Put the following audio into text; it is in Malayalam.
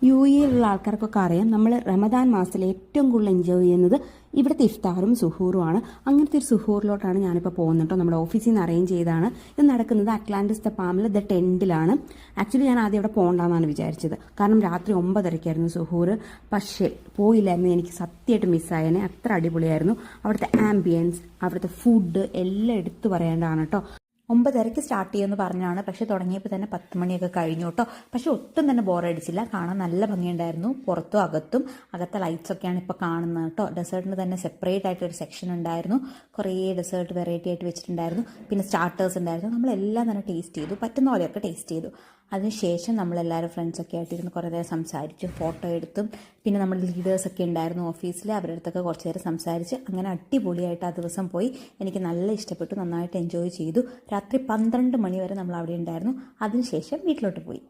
UAE-യിലുള്ള ആൾക്കാർക്കൊക്കെ അറിയാം, നമ്മൾ റമദാൻ മാസത്തിൽ ഏറ്റവും കൂടുതൽ എൻജോയ് ചെയ്യുന്നത് ഇവിടുത്തെ ഇഫ്താറും സുഹൂറുമാണ്. അങ്ങനത്തെ ഒരു സുഹൂറിലോട്ടാണ് ഞാനിപ്പോൾ പോകുന്നത് കേട്ടോ. നമ്മുടെ ഓഫീസിൽ നിന്ന് അറേഞ്ച് ചെയ്താണ്. ഇത് നടക്കുന്നത് അറ്റ്ലാന്റിസ് ദ പാമിൽ ദ ടെൻറ്റിലാണ്. ആക്ച്വലി ഞാൻ ആദ്യം അവിടെ പോകണ്ടെന്നാണ് വിചാരിച്ചത്, കാരണം രാത്രി 9:30 സുഹൂറ്. പക്ഷേ പോയില്ലായിരുന്നു, എനിക്ക് സത്യമായിട്ട് മിസ്സായേനെ. അത്ര അടിപൊളിയായിരുന്നു. അവിടുത്തെ ആംബിയൻസ്, അവിടുത്തെ ഫുഡ് എല്ലാം എടുത്തു പറയേണ്ടതാണ് കേട്ടോ. 9:30 സ്റ്റാർട്ട് ചെയ്യുമെന്ന് പറഞ്ഞാണ്, പക്ഷേ തുടങ്ങിയപ്പോൾ തന്നെ 10 മണിയൊക്കെ കഴിഞ്ഞു കേട്ടോ. പക്ഷേ ഒട്ടും തന്നെ ബോറടിച്ചില്ല, കാണാൻ നല്ല ഭംഗിയുണ്ടായിരുന്നു. പുറത്തും അകത്തും. അകത്തെ ലൈറ്റ്സ് ഒക്കെയാണ് ഇപ്പോൾ കാണുന്നത് കേട്ടോ. ഡെസേർട്ടിന് തന്നെ സെപ്പറേറ്റ് ആയിട്ട് ഒരു സെക്ഷൻ ഉണ്ടായിരുന്നു. കുറേ ഡെസേർട്ട് വെറൈറ്റി ആയിട്ട് വെച്ചിട്ടുണ്ടായിരുന്നു. പിന്നെ സ്റ്റാർട്ടേഴ്സ് ഉണ്ടായിരുന്നു. നമ്മളെല്ലാം തന്നെ ടേസ്റ്റ് ചെയ്തു, പറ്റുന്ന പോലെയൊക്കെ ടേസ്റ്റ് ചെയ്തു. അതിനുശേഷം നമ്മളെല്ലാവരും ഫ്രണ്ട്സൊക്കെ ആയിട്ടിരുന്ന് കുറേ നേരം സംസാരിച്ചു, ഫോട്ടോ എടുത്തും. പിന്നെ നമ്മുടെ ലീഡേഴ്സൊക്കെ ഉണ്ടായിരുന്നു ഓഫീസിൽ, അവരുടെ അടുത്തൊക്കെ കുറച്ച് നേരം സംസാരിച്ച് അങ്ങനെ അടിപൊളിയായിട്ട് ആ ദിവസം പോയി. എനിക്ക് നല്ല ഇഷ്ടപ്പെട്ടു, നന്നായിട്ട് എൻജോയ് ചെയ്തു. രാത്രി 12 മണി വരെ നമ്മൾ അവിടെ ഉണ്ടായിരുന്നു. അതിനുശേഷം വീട്ടിലോട്ട് പോയി.